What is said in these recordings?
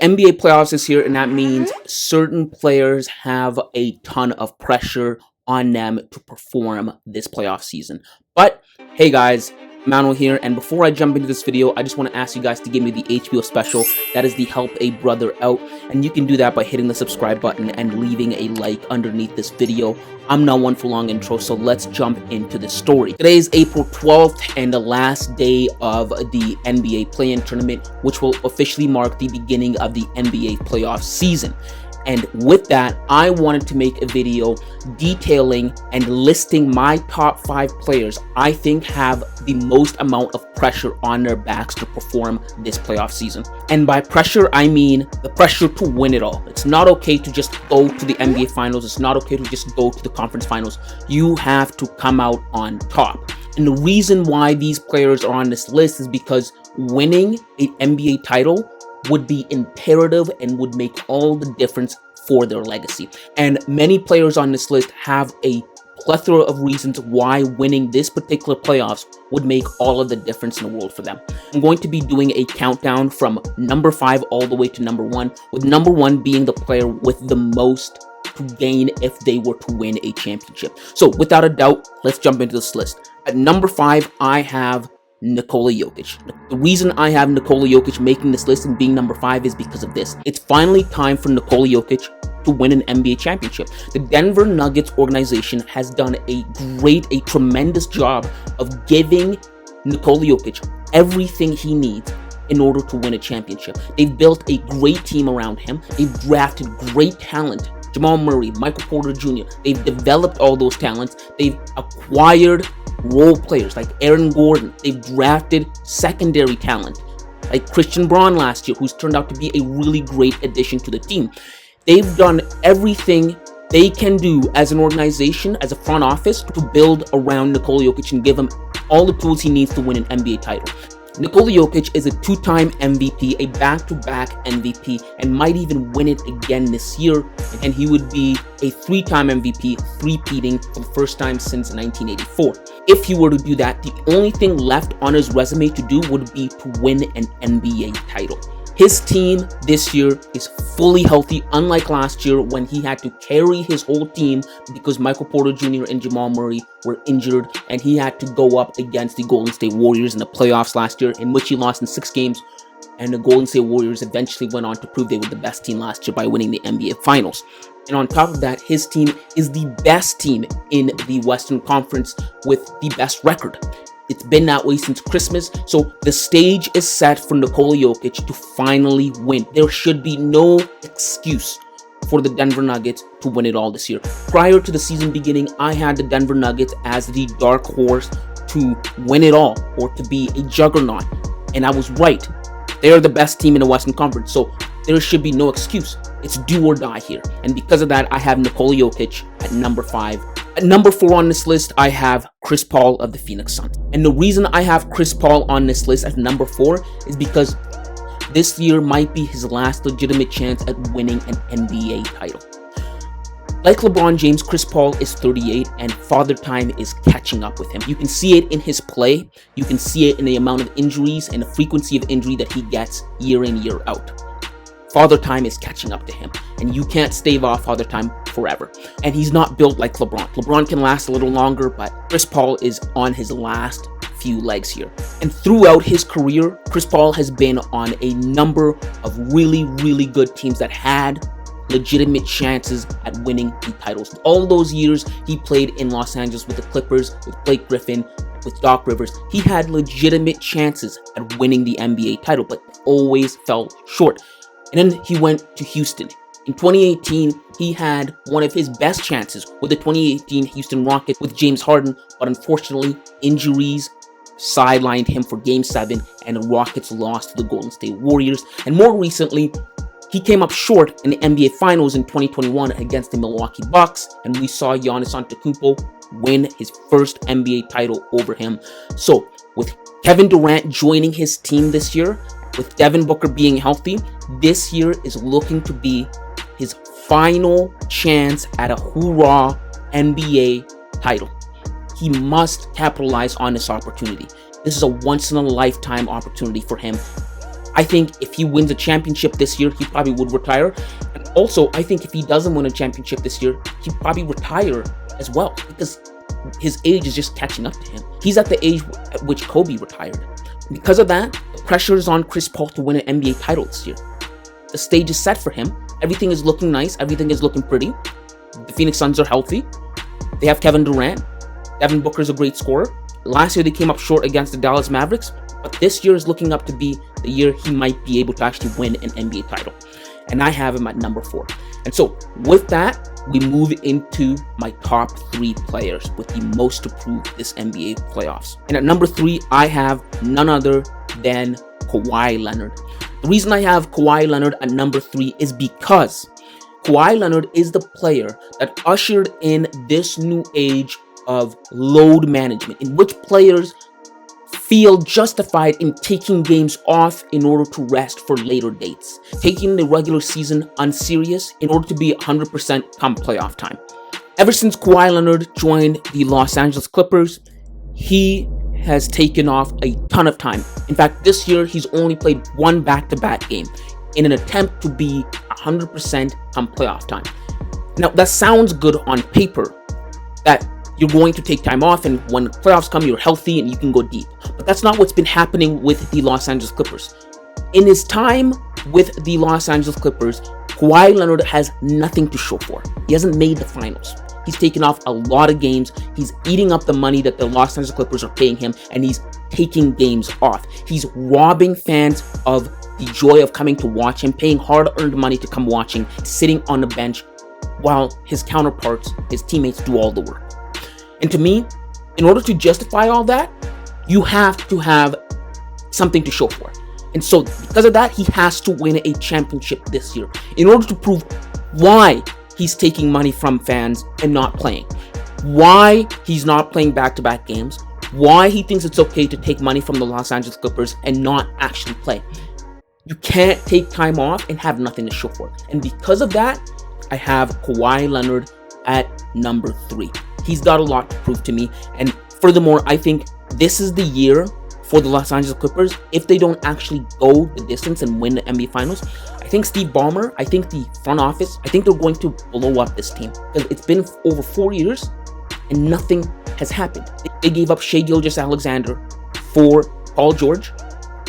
NBA playoffs is here, and that means certain players have a ton of pressure on them to perform this playoff season. But hey guys, Manuel here, and before I jump into this video, I just want to ask you guys to give me the HBO special. That is the Help a Brother Out, and you can do that by hitting the subscribe button and leaving a like underneath this video. I'm not one for long intro, so let's jump into the story. Today is April 12th and the last day of the NBA play-in tournament, which will officially mark the beginning of the NBA playoff season. And with that, I wanted to make a video detailing and listing my top 5 players I think have the most amount of pressure on their backs to perform this playoff season. And by pressure, I mean the pressure to win it all. It's not okay to just go to the NBA Finals. It's not okay to just go to the conference finals. You have to come out on top. And the reason why these players are on this list is because winning an NBA title would be imperative and would make all the difference for their legacy. And many players on this list have a plethora of reasons why winning this particular playoffs would make all of the difference in the world for them. I'm going to be doing a countdown from number 5 all the way to number 1, with number 1 being the player with the most to gain if they were to win a championship. So without a doubt, let's jump into this list. At number 5, I have Nikola Jokic. The reason I have Nikola Jokic making this list and being number 5 is because of this. It's finally time for Nikola Jokic to win an NBA championship. The Denver Nuggets organization has done a tremendous job of giving Nikola Jokic everything he needs in order to win a championship. They've built a great team around him. They've drafted great talent. Jamal Murray, Michael Porter Jr. They've developed all those talents. They've acquired role players like Aaron Gordon. They've drafted secondary talent like Christian Braun last year, who's turned out to be a really great addition to the team. They've done everything they can do as an organization, as a front office, to build around Nikola Jokic and give him all the tools he needs to win an NBA title. Nikola Jokic is a 2-time MVP, a back-to-back MVP, and might even win it again this year, and he would be a 3-time MVP, three-peating for the first time since 1984. If he were to do that, the only thing left on his resume to do would be to win an NBA title. His team this year is fully healthy, unlike last year when he had to carry his whole team because Michael Porter Jr. and Jamal Murray were injured, and he had to go up against the Golden State Warriors in the playoffs last year, in which he lost in 6 games, and the Golden State Warriors eventually went on to prove they were the best team last year by winning the NBA Finals. And on top of that, his team is the best team in the Western Conference with the best record. It's been that way since Christmas, so the stage is set for Nikola Jokic to finally win. There should be no excuse for the Denver Nuggets to win it all this year. Prior to the season beginning, I had the Denver Nuggets as the dark horse to win it all, or to be a juggernaut, and I was right. They are the best team in the Western Conference, so there should be no excuse. It's do or die here, and because of that, I have Nikola Jokic at number 5. At number 4 on this list, I have Chris Paul of the Phoenix Suns. And the reason I have Chris Paul on this list at number 4 is because this year might be his last legitimate chance at winning an NBA title. Like LeBron James, Chris Paul is 38 and father time is catching up with him. You can see it in his play. You can see it in the amount of injuries and the frequency of injury that he gets year in, year out. Father time is catching up to him, and you can't stave off father time forever. And he's not built like LeBron. LeBron can last a little longer, but Chris Paul is on his last few legs here. And throughout his career, Chris Paul has been on a number of really, really good teams that had legitimate chances at winning the titles. All those years he played in Los Angeles with the Clippers, with Blake Griffin, with Doc Rivers, he had legitimate chances at winning the NBA title, but always fell short. And then he went to Houston. In 2018, he had one of his best chances with the 2018 Houston Rockets with James Harden, but unfortunately, injuries sidelined him for Game 7, and the Rockets lost to the Golden State Warriors. And more recently, he came up short in the NBA Finals in 2021 against the Milwaukee Bucks, and we saw Giannis Antetokounmpo win his first NBA title over him. So, with Kevin Durant joining his team this year, with Devin Booker being healthy, this year is looking to be his final chance at a hoorah NBA title. He must capitalize on this opportunity. This is a once-in-a-lifetime opportunity for him. I think if he wins a championship this year, he probably would retire. And also, I think if he doesn't win a championship this year, he'd probably retire as well, because his age is just catching up to him. He's at the age at which Kobe retired. Because of that, the pressure is on Chris Paul to win an NBA title this year. The stage is set for him. Everything is looking nice. Everything is looking pretty. The Phoenix Suns are healthy. They have Kevin Durant. Devin Booker is a great scorer. Last year, they came up short against the Dallas Mavericks, but this year is looking up to be the year he might be able to actually win an NBA title. And I have him at number 4. And so with that, we move into my top 3 players with the most to prove this NBA playoffs. And at number 3, I have none other than Kawhi Leonard. The reason I have Kawhi Leonard at number 3 is because Kawhi Leonard is the player that ushered in this new age of load management, in which players feel justified in taking games off in order to rest for later dates, taking the regular season unserious in order to be 100% come playoff time. Ever since Kawhi Leonard joined the Los Angeles Clippers, he has taken off a ton of time. In fact, this year he's only played one back-to-back game in an attempt to be 100% come playoff time. Now, that sounds good on paper, that you're going to take time off, and when playoffs come, you're healthy and you can go deep. But that's not what's been happening with the Los Angeles Clippers. In his time with the Los Angeles Clippers, Kawhi Leonard has nothing to show for. He hasn't made the finals. He's taken off a lot of games. He's eating up the money that the Los Angeles Clippers are paying him, and he's taking games off. He's robbing fans of the joy of coming to watch him, paying hard-earned money to come watching, sitting on the bench, while his counterparts, his teammates, do all the work. And to me, in order to justify all that, you have to have something to show for it. And so because of that, he has to win a championship this year in order to prove why he's taking money from fans and not playing, why he's not playing back-to-back games, why he thinks it's okay to take money from the Los Angeles Clippers and not actually play. You can't take time off and have nothing to show for it. And because of that, I have Kawhi Leonard at number 3. He's got a lot to prove to me. And furthermore, I think this is the year for the Los Angeles Clippers. If they don't actually go the distance and win the NBA Finals, I think Steve Ballmer, I think the front office, I think they're going to blow up this team. Because it's been over 4 years and nothing has happened. They gave up Shai Gilgeous-Alexander for Paul George.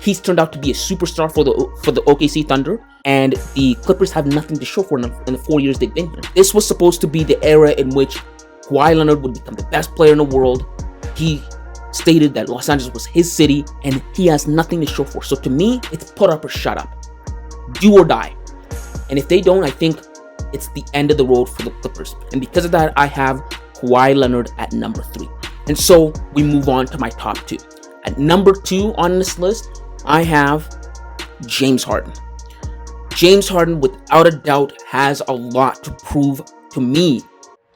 He's turned out to be a superstar for the OKC Thunder, and the Clippers have nothing to show for in the 4 years they've been here. This was supposed to be the era in which Kawhi Leonard would become the best player in the world. He stated that Los Angeles was his city, and he has nothing to show for. So to me, it's put up or shut up. Do or die. And if they don't, I think it's the end of the road for the Clippers. And because of that, I have Kawhi Leonard at number 3. And so we move on to my top 2. At number 2 on this list, I have James Harden. James Harden, without a doubt, has a lot to prove to me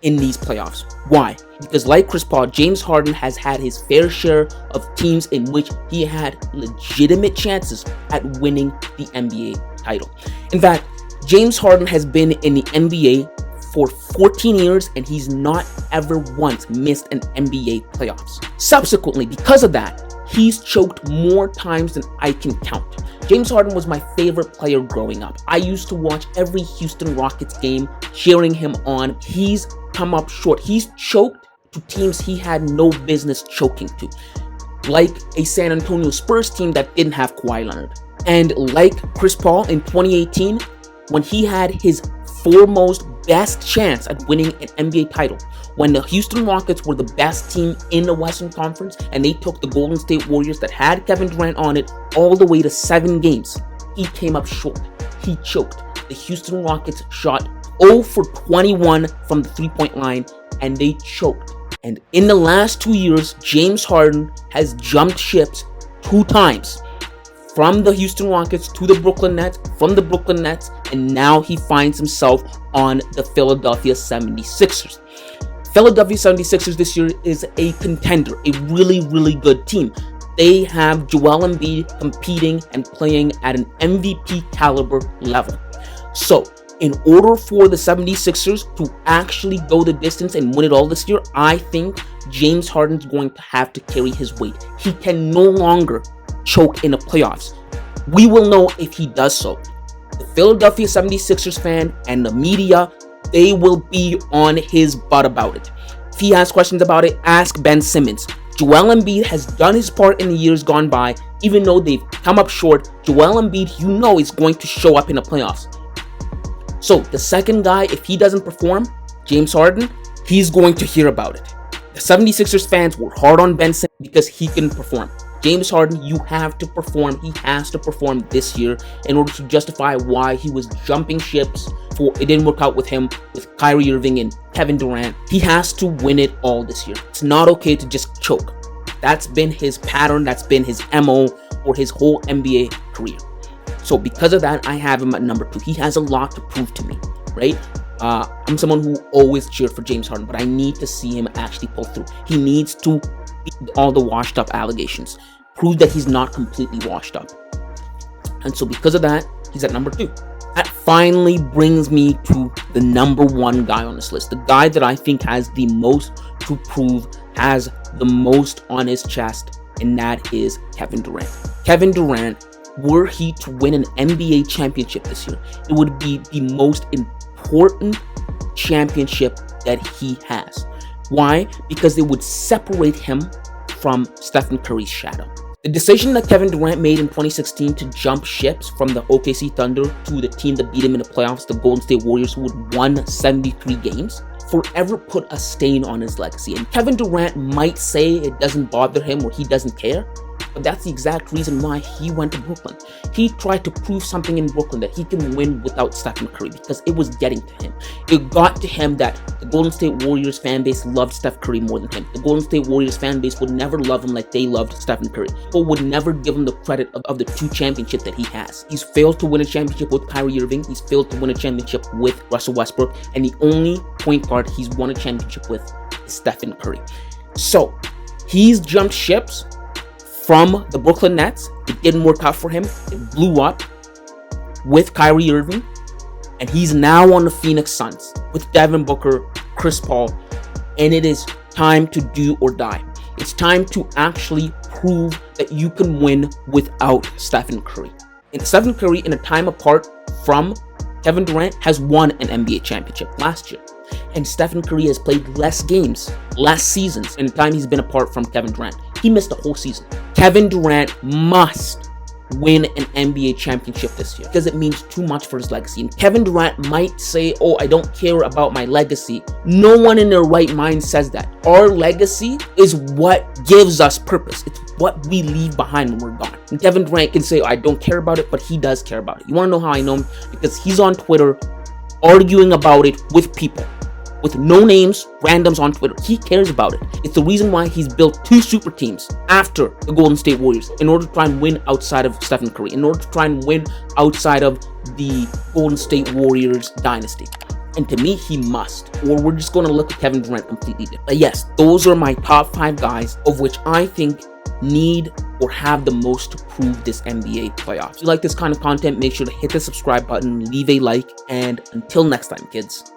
in these playoffs. Why? Because like Chris Paul, James Harden has had his fair share of teams in which he had legitimate chances at winning the NBA title. In fact, James Harden has been in the NBA for 14 years and he's not ever once missed an NBA playoffs. Subsequently, because of that, he's choked more times than I can count. James Harden was my favorite player growing up. I used to watch every Houston Rockets game, cheering him on. He's come up short. He's choked to teams he had no business choking to, like a San Antonio Spurs team that didn't have Kawhi Leonard. And like Chris Paul in 2018, when he had his foremost best chance at winning an NBA title, when the Houston Rockets were the best team in the Western Conference and they took the Golden State Warriors that had Kevin Durant on it all the way to 7 games, he came up short. He choked. The Houston Rockets shot 0 for 21 from the three-point line and they choked. And in the last 2 years, James Harden has jumped ships 2 times. From the Houston Rockets to the Brooklyn Nets, from the Brooklyn Nets, and now he finds himself on the Philadelphia 76ers. Philadelphia 76ers this year is a contender, a really, really good team. They have Joel Embiid competing and playing at an MVP caliber level. So, in order for the 76ers to actually go the distance and win it all this year, I think James Harden's going to have to carry his weight. He can no longer choke in the playoffs. We will know if he does so. The Philadelphia 76ers fan and the media, they will be on his butt about it. If he has questions about it, ask Ben Simmons. Joel Embiid has done his part in the years gone by. Even though they've come up short, Joel Embiid, is going to show up in the playoffs. So the second guy, if he doesn't perform, James Harden, he's going to hear about it. The 76ers fans were hard on Ben Simmons because he can perform. James Harden, you have to perform. He has to perform this year in order to justify why he was jumping ships. It didn't work out with him, with Kyrie Irving and Kevin Durant. He has to win it all this year. It's not okay to just choke. That's been his pattern. That's been his MO for his whole NBA career. So because of that, I have him at number 2. He has a lot to prove to me, right? I'm someone who always cheered for James Harden, but I need to see him actually pull through. He needs to beat all the washed up allegations, prove that he's not completely washed up. And so because of that, he's at number 2. That finally brings me to the number 1 guy on this list, the guy that I think has the most to prove, has the most on his chest, and that is Kevin Durant. Kevin Durant, were he to win an NBA championship this year, it would be the most important championship that he has. Why? Because it would separate him from Stephen Curry's shadow. The decision that Kevin Durant made in 2016 to jump ships from the OKC Thunder to the team that beat him in the playoffs, the Golden State Warriors, who had won 73 games, forever put a stain on his legacy. And Kevin Durant might say it doesn't bother him or he doesn't care, but that's the exact reason why he went to Brooklyn. He tried to prove something in Brooklyn, that he can win without Stephen Curry, because it was getting to him. It got to him that the Golden State Warriors fan base loved Steph Curry more than him. The Golden State Warriors fan base would never love him like they loved Stephen Curry. People would never give him the credit of the 2 championships that he has. He's failed to win a championship with Kyrie Irving. He's failed to win a championship with Russell Westbrook. And the only point guard he's won a championship with is Stephen Curry. So he's jumped ships from the Brooklyn Nets. It didn't work out for him. It blew up with Kyrie Irving. And he's now on the Phoenix Suns with Devin Booker, Chris Paul. And it is time to do or die. It's time to actually prove that you can win without Stephen Curry. And Stephen Curry, in a time apart from Kevin Durant, has won an NBA championship last year. And Stephen Curry has played less games, less seasons in the time he's been apart from Kevin Durant. He missed a whole season. Kevin Durant must win an NBA championship this year because it means too much for his legacy. And Kevin Durant might say, oh, I don't care about my legacy. No one in their right mind says that. Our legacy is what gives us purpose. It's what we leave behind when we're gone. And Kevin Durant can say, oh, I don't care about it, but he does care about it. You want to know how I know him? Because he's on Twitter arguing about it with people, with no names, randoms on Twitter. He cares about it. It's the reason why he's built 2 super teams after the Golden State Warriors, in order to try and win outside of Stephen Curry, in order to try and win outside of the Golden State Warriors dynasty. And to me, he must, or we're just going to look at Kevin Durant completely different. But yes, those are my top 5 guys, of which I think need or have the most to prove this NBA playoffs. If you like this kind of content, make sure to hit the subscribe button, leave a like, and until next time, kids.